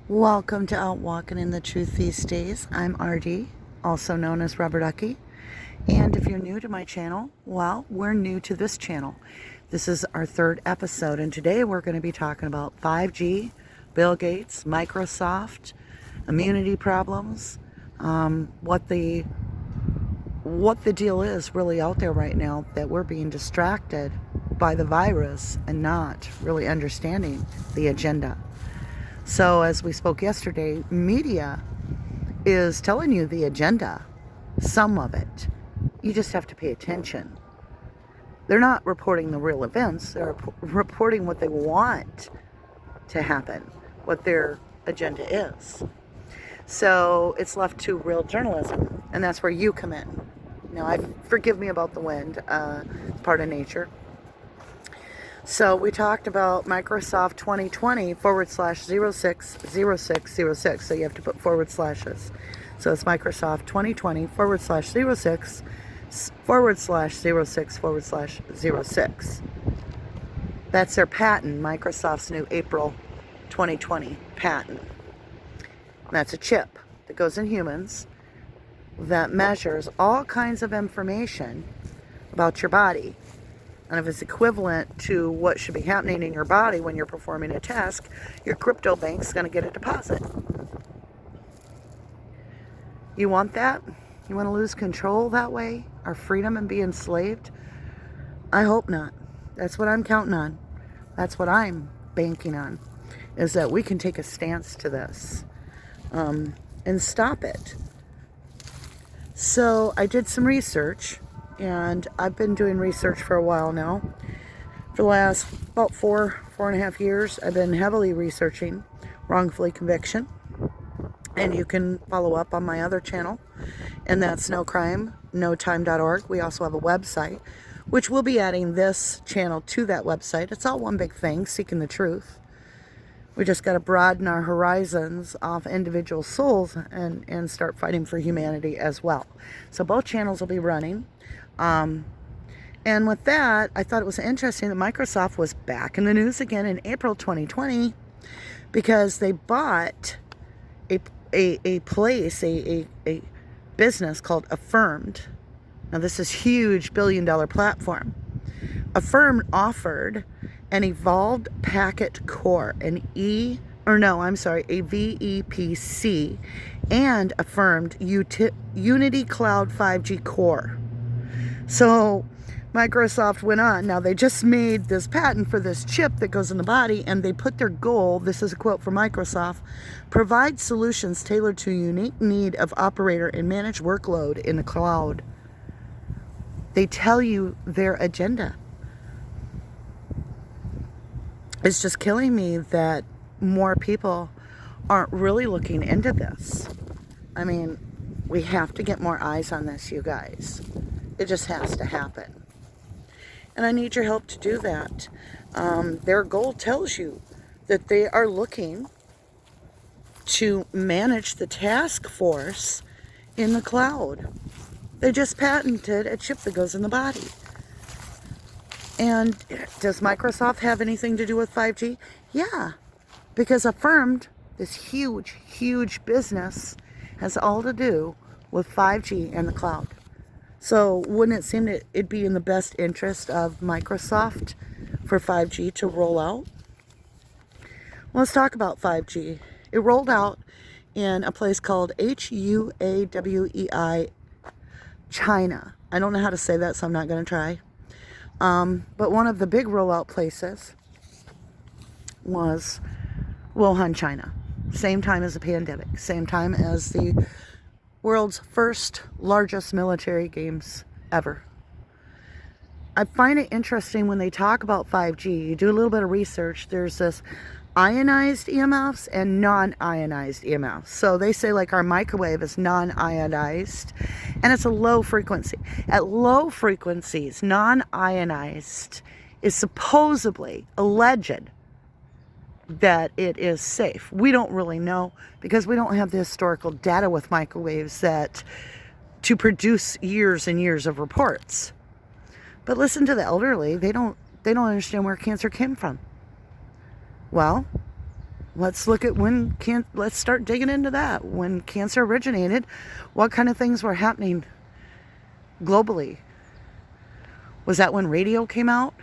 Welcome to Out Walking in the Truth these days. I'm RD, also known as Rubber Ducky. And if you're new to my channel, well, we're new to this channel. This is our third episode, and today we're going to be talking about 5G, Bill Gates, Microsoft, immunity problems, what the deal is really out there right now, that we're being distracted by the virus and not really understanding the agenda. So as we spoke yesterday, media is telling you the agenda, some of it. You just have to pay attention. They're not reporting the real events. They're reporting what they want to happen, what their agenda is. So it's left to real journalism, and that's where you come in. Now, forgive me about the wind. It's part of nature. So we talked about Microsoft 2020 /060606. So you have to put forward slashes. So it's Microsoft 2020 /06 /06/06. That's their patent, Microsoft's new April 2020 patent. That's a chip that goes in humans that measures all kinds of information about your body. And if it's equivalent to what should be happening in your body when you're performing a task, your crypto bank's going to get a deposit. You want that? You want to lose control that way? Our freedom and be enslaved? I hope not. That's what I'm counting on. That's what I'm banking on, is that we can take a stance to this and stop it. So I did some research. And I've been doing research for a while now. For the last about four and a half years, I've been heavily researching wrongfully conviction. And you can follow up on my other channel, and that's nocrime.notime.org. We also have a website, which we'll be adding this channel to that website. It's all one big thing, seeking the truth. We just got to broaden our horizons off individual souls and start fighting for humanity as well. So both channels will be running. And with that, I thought it was interesting that Microsoft was back in the news again in April 2020 because they bought a business called Affirmed. Now this is huge, billion-dollar platform. Affirmed offered an evolved packet core, a VEPC, and Affirmed Unity Cloud 5G core. So Microsoft went on. Now they just made this patent for this chip that goes in the body, and they put their goal, this is a quote from Microsoft, provide solutions tailored to a unique need of operator and manage workload in the cloud. They tell you their agenda. It's just killing me that more people aren't really looking into this. I mean, we have to get more eyes on this, you guys. It just has to happen. And I need your help to do that. Their goal tells you that they are looking to manage the task force in the cloud. They just patented a chip that goes in the body. And does Microsoft have anything to do with 5G? Yeah, because Affirmed, this huge, huge business, has all to do with 5G and the cloud. So wouldn't it seem that it'd be in the best interest of Microsoft for 5G to roll out? Well, let's talk about 5G. It rolled out in a place called HUAWEI, China. I don't know how to say that, so I'm not going to try. But one of the big rollout places was Wuhan, China. Same time as the pandemic. Same time as the world's first largest military games ever. I find it interesting when they talk about 5G. You do a little bit of research. There's this ionized EMFs and non-ionized EMFs. So they say like our microwave is non-ionized and it's a low frequency. At low frequencies, non-ionized is supposedly alleged that it is safe. We don't really know because we don't have the historical data with microwaves that to produce years and years of reports. But listen to the elderly. They don't understand where cancer came from. Well, Let's look at let's start digging into that. When cancer originated, what kind of things were happening globally? Was that when radio came out?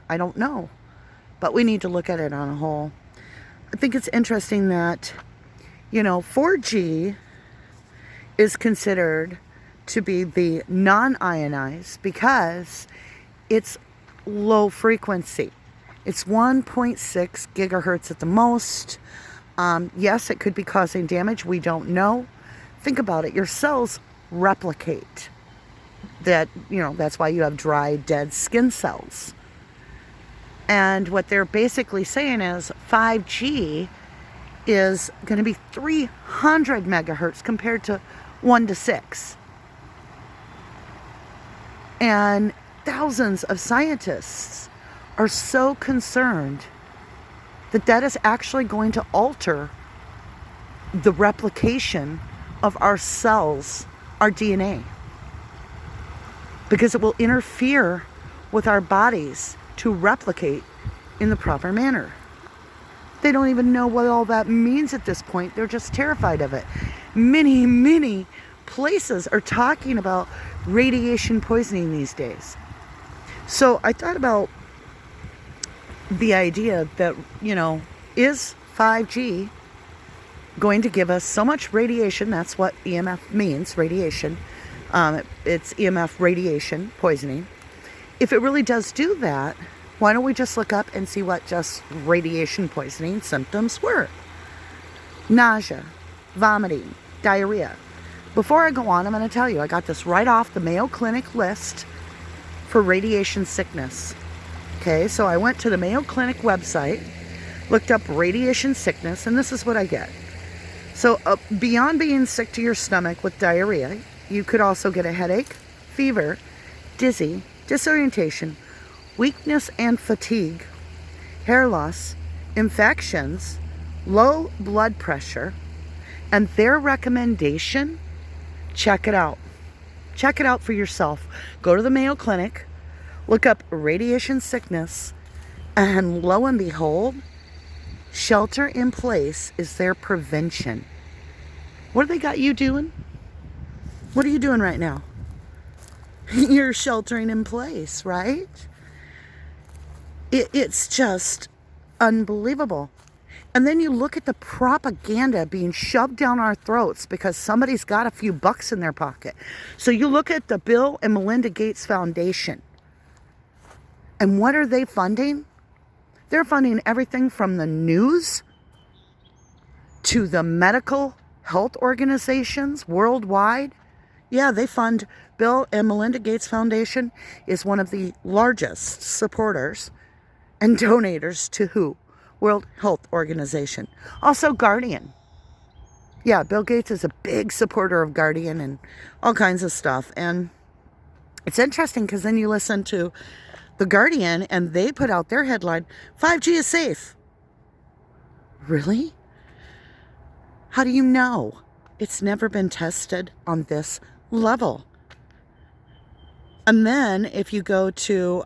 I don't know. But we need to look at it on a whole. I think it's interesting that, 4G is considered to be the non-ionized because it's low frequency. It's 1.6 gigahertz at the most. Yes, it could be causing damage. We don't know. Think about it. Your cells replicate. That's why you have dry, dead skin cells. And what they're basically saying is 5G is going to be 300 megahertz compared to 1 to 6. And thousands of scientists are so concerned that is actually going to alter the replication of our cells, our DNA, because it will interfere with our bodies to replicate in the proper manner. They don't even know what all that means at this point. They're just terrified of it. Many places are talking about radiation poisoning these days. So I thought about the idea that, is 5G going to give us so much radiation? That's what EMF means, radiation. It's EMF radiation poisoning. If it really does do that, why don't we just look up and see what just radiation poisoning symptoms were? Nausea, vomiting, diarrhea. Before I go on, I'm going to tell you, I got this right off the Mayo Clinic list for radiation sickness. Okay, so I went to the Mayo Clinic website, looked up radiation sickness, and this is what I get. So beyond being sick to your stomach with diarrhea, you could also get a headache, fever, dizzy, disorientation, weakness and fatigue, hair loss, infections, low blood pressure, and their recommendation, check it out. Check it out for yourself. Go to the Mayo Clinic, look up radiation sickness, and lo and behold, shelter in place is their prevention. What do they got you doing? What are you doing right now? You're sheltering in place, right? It's just unbelievable. And then you look at the propaganda being shoved down our throats because somebody's got a few bucks in their pocket. So you look at the Bill and Melinda Gates Foundation. And what are they funding? They're funding everything from the news to the medical health organizations worldwide. Yeah, they fund. Bill and Melinda Gates Foundation is one of the largest supporters and donators to who? World Health Organization. Also Guardian. Yeah, Bill Gates is a big supporter of Guardian and all kinds of stuff. And it's interesting because then you listen to the Guardian and they put out their headline, 5G is safe. Really? How do you know? It's never been tested on this level. And then if you go to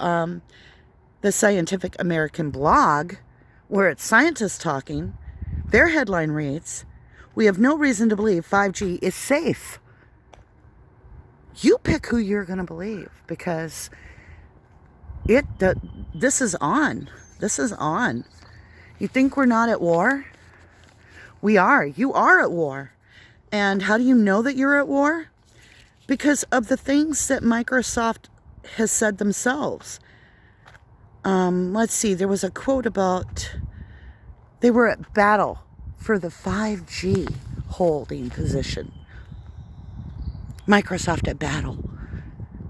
the Scientific American blog, where it's scientists talking, their headline reads, "We have no reason to believe 5G is safe." You pick who you're going to believe because this is on. This is on. You think we're not at war? We are. You are at war. And how do you know that you're at war? Because of the things that Microsoft has said themselves. Let's see, there was a quote about they were at battle for the 5G holding position. Microsoft at battle.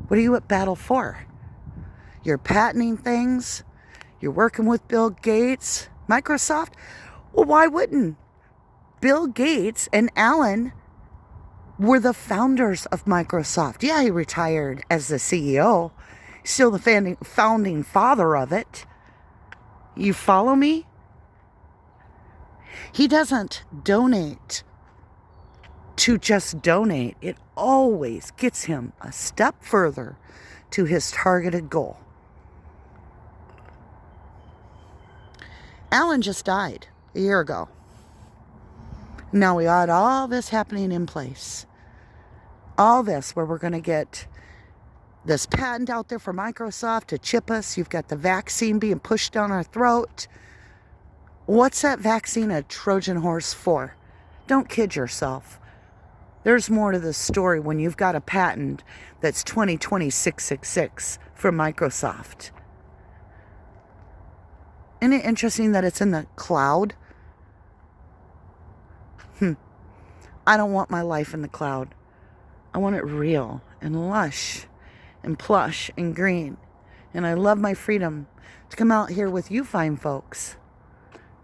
What are you at battle for? You're patenting things. You're working with Bill Gates. Microsoft? Well, why wouldn't? Bill Gates and Alan were the founders of Microsoft. Yeah, he retired as the CEO. Still the founding father of it. You follow me? He doesn't donate to just donate. It always gets him a step further to his targeted goal. Alan just died a year ago. Now we got all this happening in place. All this where we're going to get this patent out there for Microsoft to chip us. You've got the vaccine being pushed down our throat. What's that vaccine a Trojan horse for? Don't kid yourself. There's more to this story when you've got a patent that's 2020-666 from Microsoft. Isn't it interesting that it's in the cloud? I don't want my life in the cloud. I want it real and lush and plush and green. And I love my freedom to come out here with you fine folks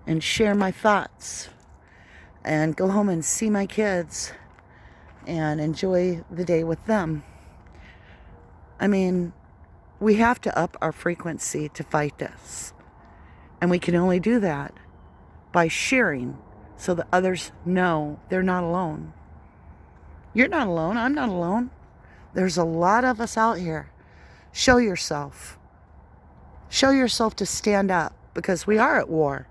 and share my thoughts and go home and see my kids and enjoy the day with them. I mean, we have to up our frequency to fight this. And we can only do that by sharing so that others know they're not alone. You're not alone. I'm not alone. There's a lot of us out here. Show yourself. Show yourself to stand up, because we are at war.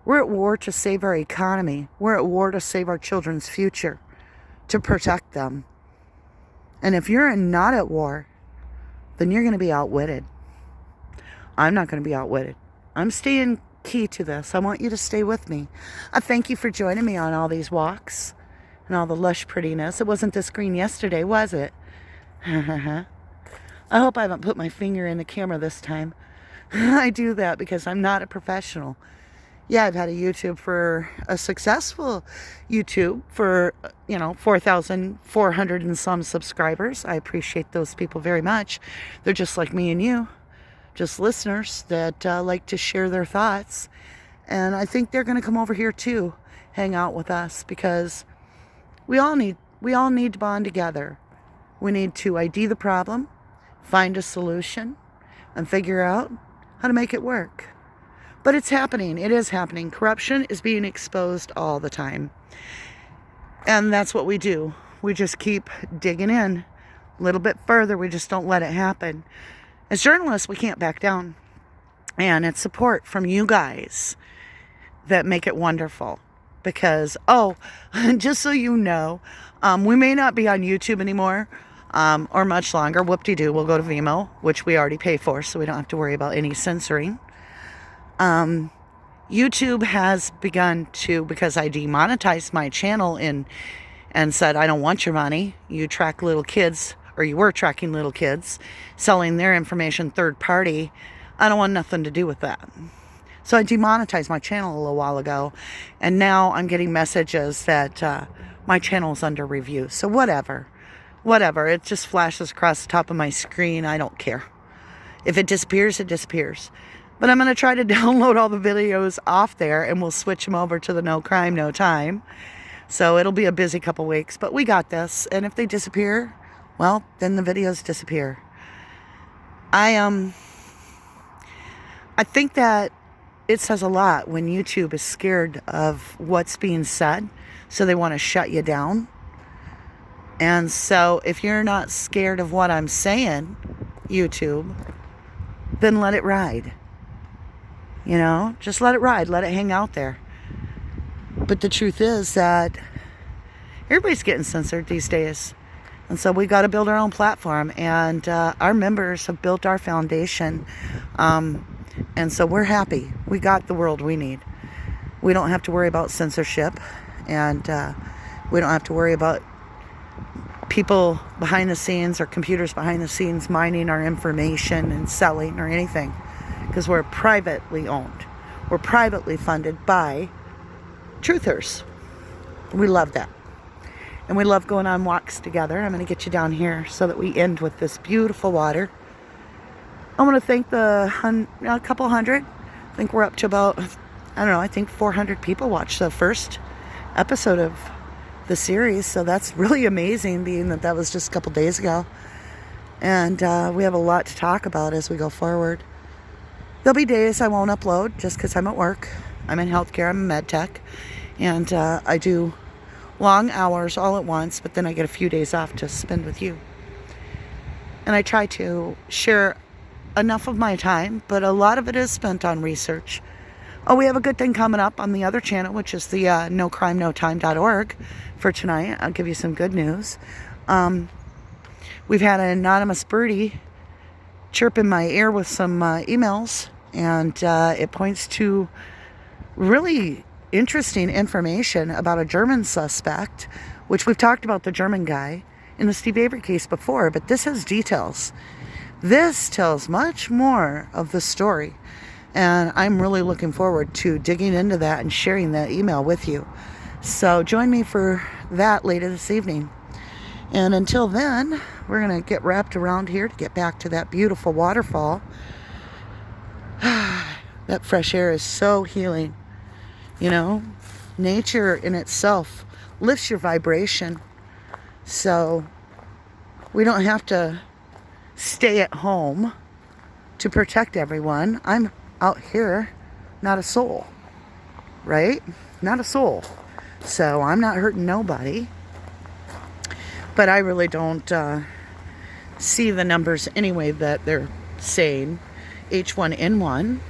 We're at war to save our economy. We're at war to save our children's future, to protect them. And if you're not at war, then you're going to be outwitted. I'm not going to be outwitted. I'm staying key to this. I want you to stay with me. I thank you for joining me on all these walks and all the lush prettiness. It wasn't this green yesterday, was it? I hope I haven't put my finger in the camera this time. I do that because I'm not a professional. Yeah, I've had a successful YouTube for, 4,400 and some subscribers. I appreciate those people very much. They're just like me and you. Just listeners that like to share their thoughts. And I think they're going to come over here too, hang out with us, because we all need to bond together. We need to ID the problem, find a solution, and figure out how to make it work. But it's happening. It is happening. Corruption is being exposed all the time. And that's what we do. We just keep digging in a little bit further. We just don't let it happen. As journalists, we can't back down. And it's support from you guys that make it wonderful. Because, just so you know, we may not be on YouTube anymore or much longer. Whoop-de-doo, we'll go to Vimeo, which we already pay for, so we don't have to worry about any censoring. YouTube has begun to, because I demonetized my channel and said, I don't want your money. You track little kids, or you were tracking little kids, selling their information third party. I don't want nothing to do with that. So I demonetized my channel a little while ago, and now I'm getting messages that my channel is under review. So whatever. It just flashes across the top of my screen. I don't care. If it disappears, it disappears. But I'm going to try to download all the videos off there, and we'll switch them over to the No Crime, No Time. So it'll be a busy couple weeks, but we got this. And if they disappear, well, then the videos disappear. I think that it says a lot when YouTube is scared of what's being said, so they want to shut you down. And so if you're not scared of what I'm saying, YouTube, then let it ride. Just let it ride. Let it hang out there. But the truth is that everybody's getting censored these days. And so we got to build our own platform. And our members have built our foundation. And so we're happy. We got the world we need. We don't have to worry about censorship. And we don't have to worry about people behind the scenes or computers behind the scenes mining our information and selling or anything. Because we're privately owned. We're privately funded by truthers. We love that. And we love going on walks together. I'm going to get you down here so that we end with this beautiful water. I want to thank a couple hundred. I think we're up to about, I think 400 people watched the first episode of the series. So that's really amazing, being that was just a couple days ago. And we have a lot to talk about as we go forward. There'll be days I won't upload just because I'm at work. I'm in healthcare. I'm a med tech. And I do long hours all at once, but then I get a few days off to spend with you. And I try to share enough of my time, but a lot of it is spent on research. Oh, we have a good thing coming up on the other channel, which is the nocrimenotime.org for tonight. I'll give you some good news. We've had an anonymous birdie chirp in my ear with some emails, and it points to really interesting information about a German suspect, which we've talked about the German guy in the Steve Avery case before, but this has details. This tells much more of the story, and I'm really looking forward to digging into that and sharing that email with you. So join me for that later this evening. And until then, we're going to get wrapped around here to get back to that beautiful waterfall. That fresh air is so healing. You know, nature in itself lifts your vibration. So we don't have to stay at home to protect everyone. I'm out here, not a soul, right? Not a soul. So I'm not hurting nobody. But I really don't see the numbers anyway that they're saying. H1N1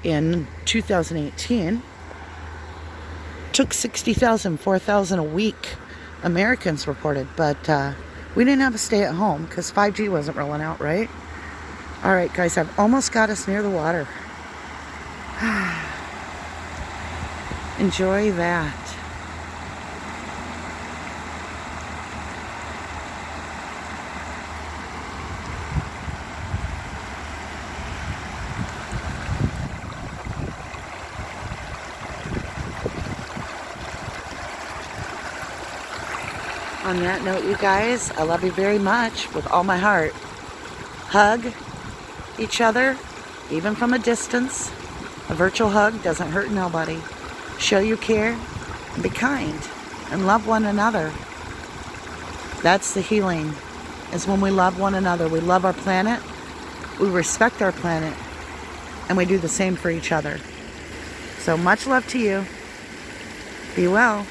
in 2018 took 60,000, 4,000 a week, Americans reported. But we didn't have to stay at home because 5G wasn't rolling out, right? All right, guys, I've almost got us near the water. Enjoy that. On that note, you guys, I love you very much with all my heart. Hug each other, even from a distance. A virtual hug doesn't hurt nobody. Show you care and be kind and love one another. That's the healing, is when we love one another. We love our planet, we respect our planet, and we do the same for each other. So much love to you. Be well.